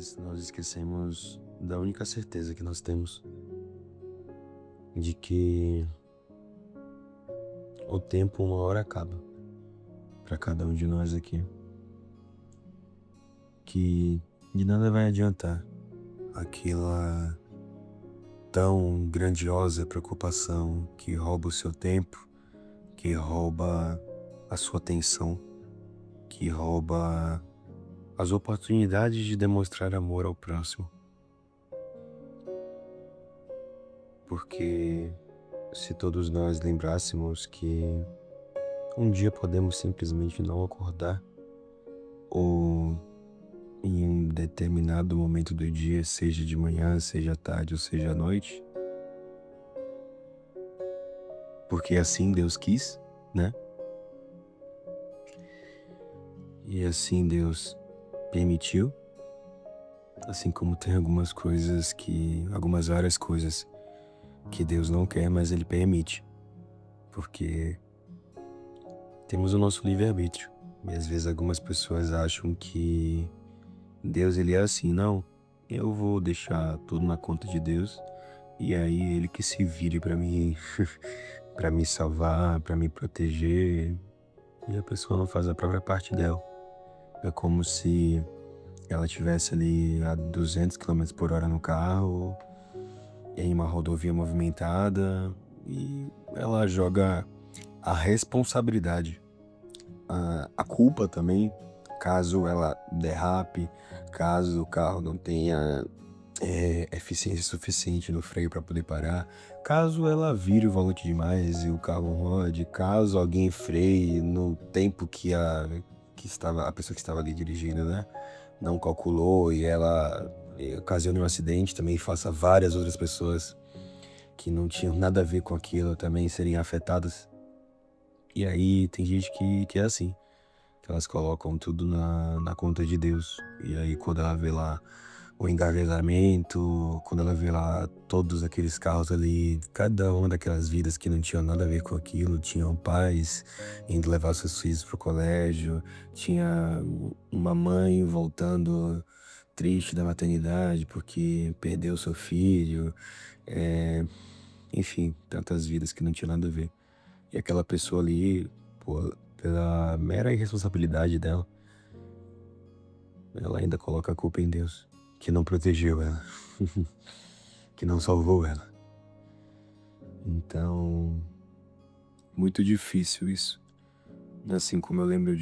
vezes nós esquecemos da única certeza que nós temos, de que o tempo uma hora acaba para cada um de nós aqui, que de nada vai adiantar aquela tão grandiosa preocupação que rouba o seu tempo, que rouba a sua atenção, que rouba as oportunidades de demonstrar amor ao próximo. Porque se todos nós lembrássemos que um dia podemos simplesmente não acordar, ou em um determinado momento do dia, seja de manhã, seja à tarde ou seja à noite, porque assim Deus quis, né? E assim Deus permitiu, assim como tem algumas várias coisas que Deus não quer, mas Ele permite, porque temos o nosso livre-arbítrio. E às vezes algumas pessoas acham que Deus ele é assim, não, eu vou deixar tudo na conta de Deus e aí Ele que se vire para mim, para me salvar, para me proteger, e a pessoa não faz a própria parte dela. É como se ela estivesse ali a 200 km por hora no carro, em uma rodovia movimentada, e ela joga a responsabilidade, a culpa também, caso ela derrape, caso o carro não tenha eficiência suficiente no freio para poder parar, caso ela vire o volante demais e o carro rode, caso alguém freie no tempo que a pessoa que estava ali dirigindo, né, não calculou e ela ocasione um acidente, também faça várias outras pessoas que não tinham nada a ver com aquilo também serem afetadas. E aí tem gente que é assim, que elas colocam tudo na conta de Deus. E aí quando ela vê lá o engarrafamento, quando ela vê lá todos aqueles carros ali, cada uma daquelas vidas que não tinham nada a ver com aquilo, tinham pais indo levar seus filhos pro colégio, tinha uma mãe voltando triste da maternidade porque perdeu seu filho, enfim, tantas vidas que não tinham nada a ver. E aquela pessoa ali, pô, pela mera irresponsabilidade dela, ela ainda coloca a culpa em Deus, que não protegeu ela, que não salvou ela. Então, muito difícil isso. Assim como eu lembro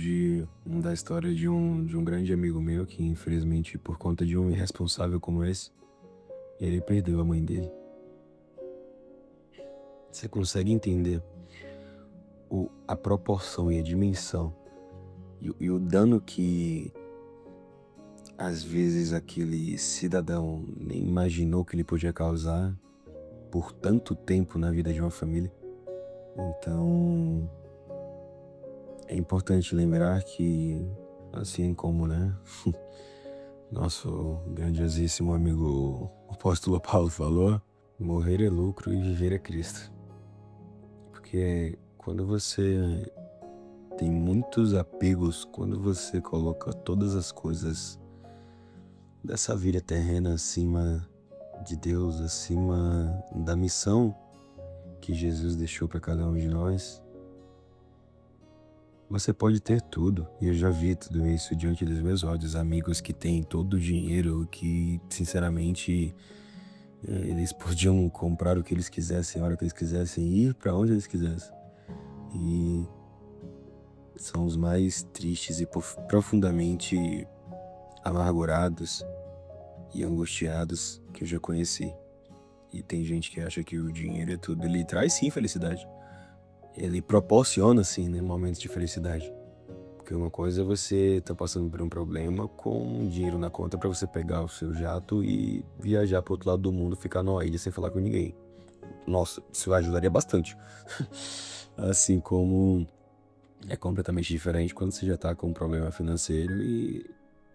da história de um grande amigo meu que, infelizmente, por conta de um irresponsável como esse, ele perdeu a mãe dele. Você consegue entender a proporção e a dimensão e o dano que às vezes aquele cidadão nem imaginou que ele podia causar por tanto tempo na vida de uma família? Então, é importante lembrar que, assim como, né, nosso grandiosíssimo amigo o apóstolo Paulo falou, morrer é lucro e viver é Cristo. Porque quando você tem muitos apegos, quando você coloca todas as coisas dessa vida terrena acima de Deus, acima da missão que Jesus deixou para cada um de nós, você pode ter tudo. E eu já vi tudo isso diante dos meus olhos, amigos que têm todo o dinheiro, que sinceramente eles podiam comprar o que eles quisessem, a hora que eles quisessem, ir para onde eles quisessem. E são os mais tristes e profundamente amargurados e angustiados que eu já conheci. E tem gente que acha que o dinheiro é tudo. Ele traz sim felicidade. Ele proporciona sim, né, momentos de felicidade. Porque uma coisa é você tá passando por um problema com dinheiro na conta para você pegar o seu jato e viajar pro outro lado do mundo, ficar numa ilha sem falar com ninguém. Nossa, isso ajudaria bastante. Assim como é completamente diferente quando você já tá com um problema financeiro e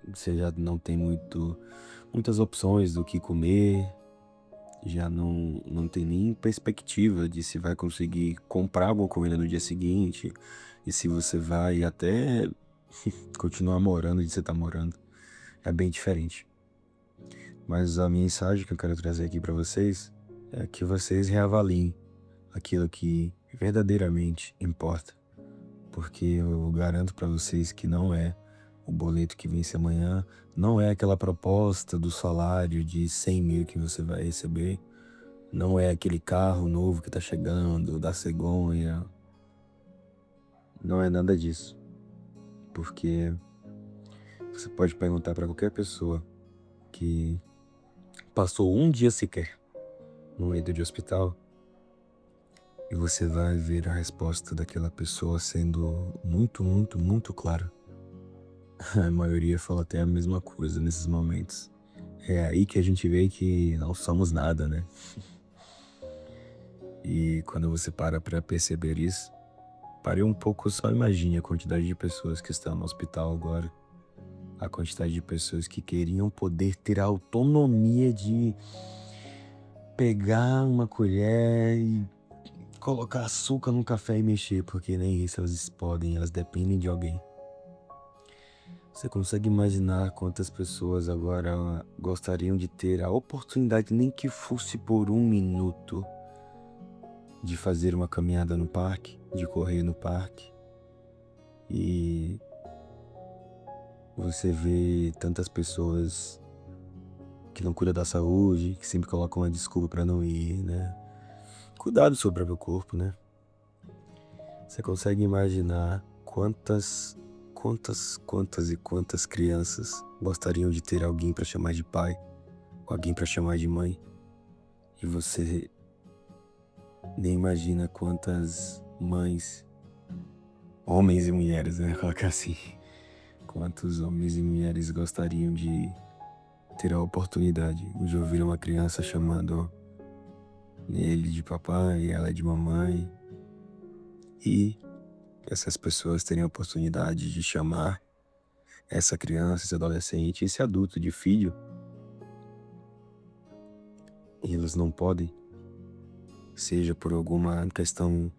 você já não tem muitas opções do que comer, já não tem nem perspectiva de se vai conseguir comprar alguma comida no dia seguinte, e se você vai até continuar morando onde você tá morando. É bem diferente. Mas a mensagem que eu quero trazer aqui para vocês é que vocês reavaliem aquilo que verdadeiramente importa. Porque eu garanto para vocês que não é o boleto que vence amanhã, não é aquela proposta do salário de 100 mil que você vai receber, não é aquele carro novo que tá chegando, da cegonha, não é nada disso. Porque você pode perguntar para qualquer pessoa que passou um dia sequer no leito de hospital e você vai ver a resposta daquela pessoa sendo muito, muito, muito clara. A maioria fala até a mesma coisa nesses momentos. É aí que a gente vê que não somos nada, né? E quando você para perceber isso, pare um pouco, só imagine a quantidade de pessoas que estão no hospital agora. A quantidade de pessoas que queriam poder ter a autonomia de pegar uma colher e colocar açúcar no café e mexer, porque nem isso elas podem, elas dependem de alguém. Você consegue imaginar quantas pessoas agora gostariam de ter a oportunidade, nem que fosse por um minuto, de fazer uma caminhada no parque, de correr no parque? E você vê tantas pessoas que não cuidam da saúde, que sempre colocam uma desculpa para não ir, né? Cuidado sobre o próprio corpo, né? Você consegue imaginar quantas e quantas crianças gostariam de ter alguém para chamar de pai, alguém para chamar de mãe? E você nem imagina quantas mães, homens e mulheres, né? Colocar assim, quantos homens e mulheres gostariam de ter a oportunidade de ouvir uma criança chamando ele de papai e ela de mamãe, e essas pessoas terem a oportunidade de chamar essa criança, esse adolescente, esse adulto de filho, e eles não podem, seja por alguma questão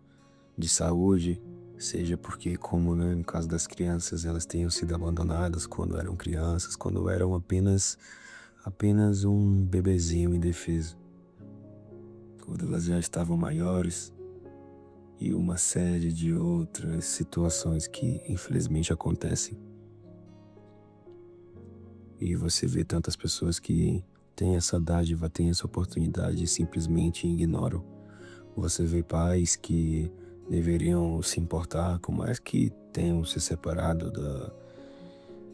de saúde, seja porque, como, né, no caso das crianças, elas tenham sido abandonadas quando eram crianças, quando eram apenas um bebezinho indefeso, quando elas já estavam maiores, e uma série de outras situações que infelizmente acontecem. E você vê tantas pessoas que têm essa dádiva, têm essa oportunidade e simplesmente ignoram. Você vê pais que deveriam se importar, por mais que tenham se separado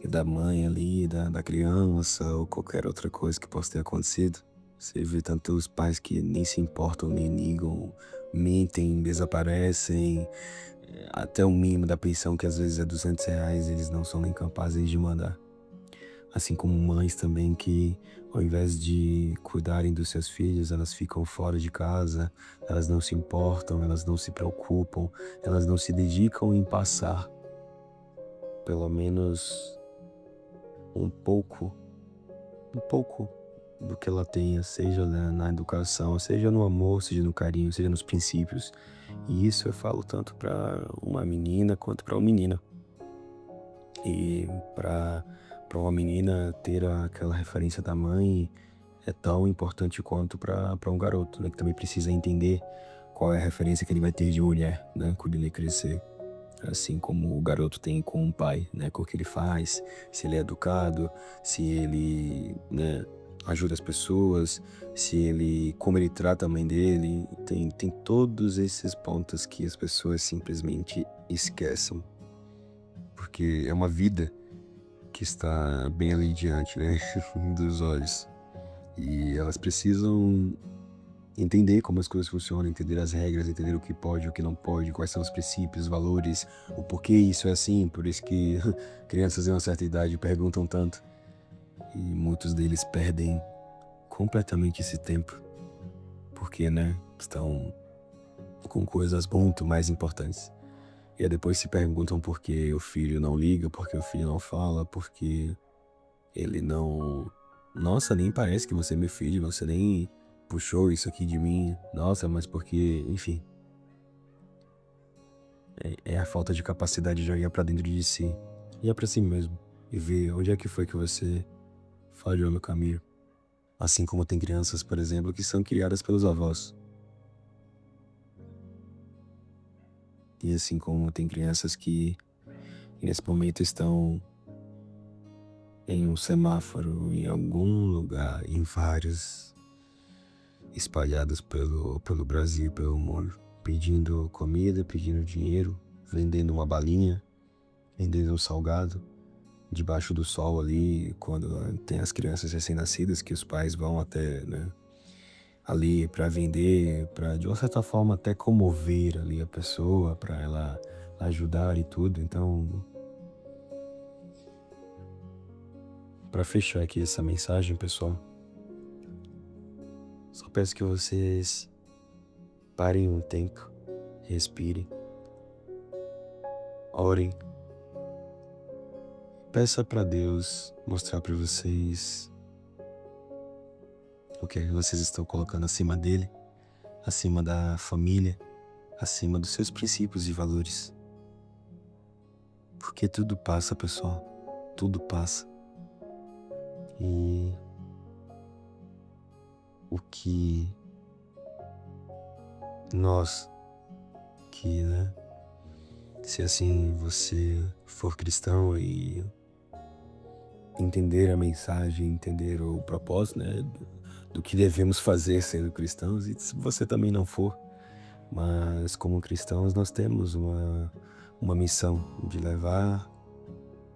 da mãe ali, da criança ou qualquer outra coisa que possa ter acontecido. Você vê tantos pais que nem se importam, nem ligam, mentem, desaparecem, até o mínimo da pensão, que às vezes é R$ 200, eles não são nem capazes de mandar. Assim como mães também que, ao invés de cuidarem dos seus filhos, elas ficam fora de casa, elas não se importam, elas não se preocupam, elas não se dedicam em passar pelo menos um pouco do que ela tenha, seja na educação, seja no amor, seja no carinho, seja nos princípios. E isso eu falo tanto para uma menina quanto para uma menina. E para uma menina ter aquela referência da mãe é tão importante quanto para um garoto, né, que também precisa entender qual é a referência que ele vai ter de mulher, né, quando ele crescer. Assim como o garoto tem com o pai, né, com o que ele faz, se ele é educado, se ele, né, ajuda as pessoas, como ele trata a mãe dele. Tem todos esses pontos que as pessoas simplesmente esquecem, porque é uma vida que está bem ali diante, né, dos olhos, e elas precisam entender como as coisas funcionam, entender as regras, entender o que pode, o que não pode, quais são os princípios, os valores, o porquê isso é assim. Por isso que crianças de uma certa idade perguntam tanto, e muitos deles perdem completamente esse tempo, porque, né, estão com coisas muito mais importantes. E aí depois se perguntam por que o filho não liga, por que o filho não fala, porque ele não... Nossa, nem parece que você é meu filho, você nem puxou isso aqui de mim. Nossa, mas porque, enfim. É a falta de capacidade de olhar pra dentro de si. Olhar pra si mesmo e ver onde é que foi que você falhou no caminho. Assim como tem crianças, por exemplo, que são criadas pelos avós. E assim como tem crianças que nesse momento estão em um semáforo, em algum lugar, em vários, espalhados pelo Brasil, pelo mundo, pedindo comida, pedindo dinheiro, vendendo uma balinha, vendendo um salgado, debaixo do sol ali, quando tem as crianças recém-nascidas que os pais vão até, né, ali para vender, para de uma certa forma até comover ali a pessoa, para ela ajudar e tudo. Então, para fechar aqui essa mensagem, pessoal, só peço que vocês parem um tempo, respirem, orem, peça para Deus mostrar para vocês o que é que vocês estão colocando acima dele, acima da família, acima dos seus princípios e valores. Porque tudo passa, pessoal, tudo passa. E o que nós, que, né, se assim você for cristão e entender a mensagem, entender o propósito, né, do que devemos fazer sendo cristãos, e se você também não for, mas como cristãos nós temos uma missão de levar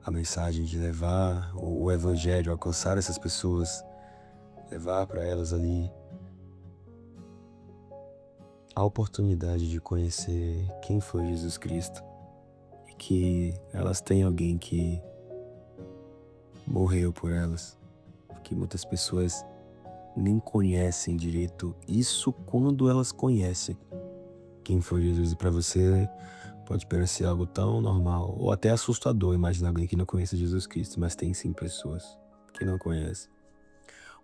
a mensagem, de levar o evangelho, alcançar essas pessoas, levar para elas ali a oportunidade de conhecer quem foi Jesus Cristo e que elas têm alguém que morreu por elas, porque muitas pessoas nem conhecem direito isso quando elas conhecem quem foi Jesus. E para você pode parecer algo tão normal ou até assustador imaginar alguém que não conheça Jesus Cristo, mas tem sim pessoas que não conhecem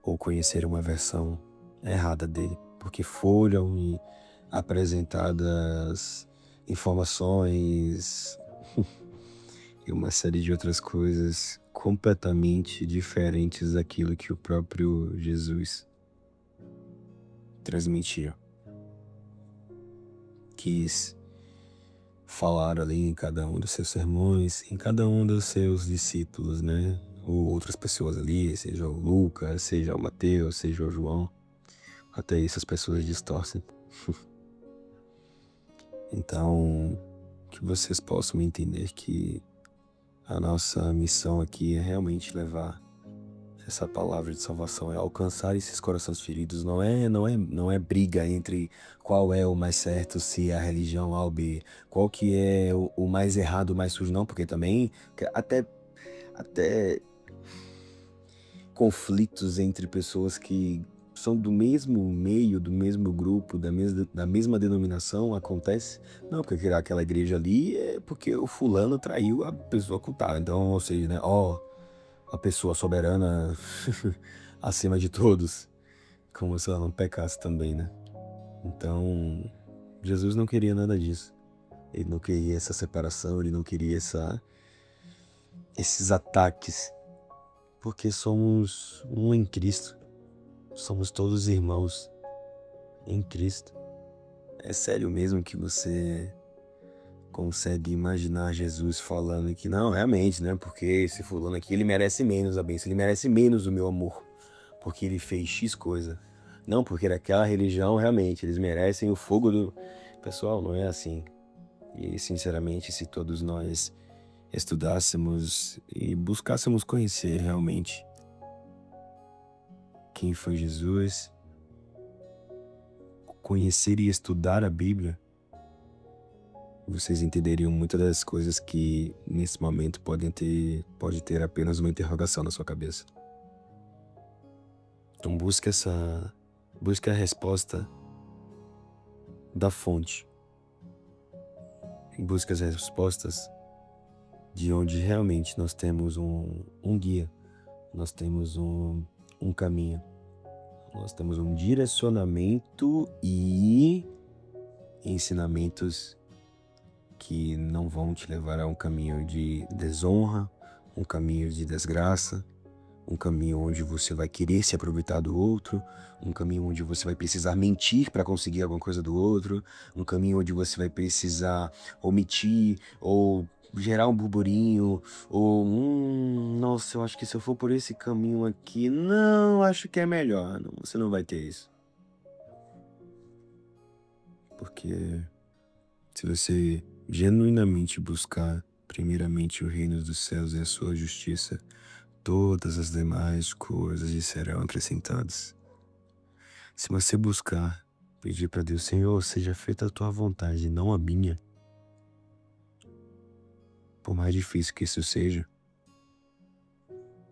ou conheceram uma versão errada dele, porque foram apresentadas informações e uma série de outras coisas completamente diferentes daquilo que o próprio Jesus transmitia. Quis falar ali em cada um dos seus sermões, em cada um dos seus discípulos, né? Ou outras pessoas ali, seja o Lucas, seja o Mateus, seja o João. Até isso as pessoas distorcem. Então, que vocês possam entender que a nossa missão aqui é realmente levar essa palavra de salvação, é alcançar esses corações feridos. Não é briga entre qual é o mais certo, se é a religião A ou B, qual que é o mais errado, o mais sujo, não, porque também até conflitos entre pessoas que são do mesmo meio, do mesmo grupo, da mesma denominação acontece. Não, porque aquela igreja ali é porque o fulano traiu a pessoa cultada. Então, ou seja, né, a pessoa soberana acima de todos, como se ela não pecasse também, né? Então, Jesus não queria nada disso. Ele não queria essa separação, ele não queria esses ataques, porque somos um em Cristo. Somos todos irmãos em Cristo. É sério mesmo que você consegue imaginar Jesus falando que não, realmente, né? Porque esse fulano aqui, ele merece menos a bênção, ele merece menos o meu amor, porque ele fez X coisa. Não, porque naquela religião, realmente, eles merecem o fogo do... Pessoal, não é assim. E, sinceramente, se todos nós estudássemos e buscássemos conhecer realmente quem foi Jesus, conhecer e estudar a Bíblia, vocês entenderiam muitas das coisas que nesse momento pode ter apenas uma interrogação na sua cabeça. Então busque a resposta da fonte. E busque as respostas de onde realmente nós temos um guia, nós temos um caminho, nós temos um direcionamento e ensinamentos que não vão te levar a um caminho de desonra, um caminho de desgraça, um caminho onde você vai querer se aproveitar do outro, um caminho onde você vai precisar mentir para conseguir alguma coisa do outro, um caminho onde você vai precisar omitir ou gerar um burburinho, ou nossa, eu acho que se eu for por esse caminho aqui, não, acho que é melhor. Não, você não vai ter isso. Porque se você genuinamente buscar primeiramente o reino dos céus e a sua justiça, todas as demais coisas lhe serão acrescentadas. Se você buscar pedir para Deus, Senhor, seja feita a tua vontade, não a minha, por mais difícil que isso seja,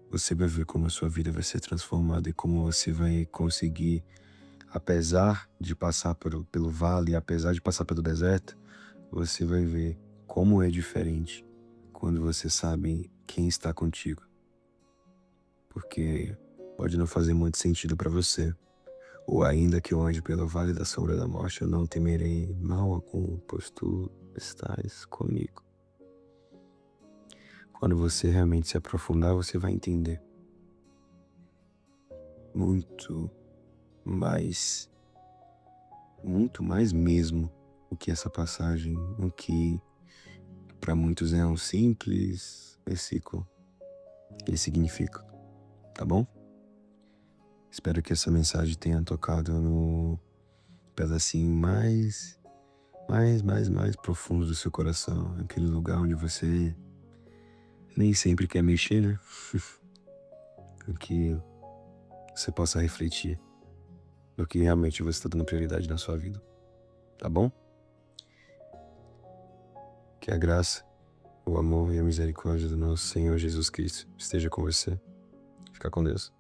você vai ver como a sua vida vai ser transformada e como você vai conseguir, apesar de passar pelo vale, apesar de passar pelo deserto, você vai ver como é diferente quando você sabe quem está contigo. Porque pode não fazer muito sentido para você. Ou ainda que eu ande pelo vale da sombra da morte, eu não temerei mal algum, pois tu estás comigo. Quando você realmente se aprofundar, você vai entender muito mais, muito mais mesmo o que essa passagem, o que para muitos é um simples versículo, ele significa, tá bom? Espero que essa mensagem tenha tocado no pedacinho mais profundo do seu coração, aquele lugar onde você nem sempre quer mexer, né? Que você possa refletir no que realmente você está dando prioridade na sua vida, tá bom? Que a graça, o amor e a misericórdia do nosso Senhor Jesus Cristo esteja com você. Fica com Deus.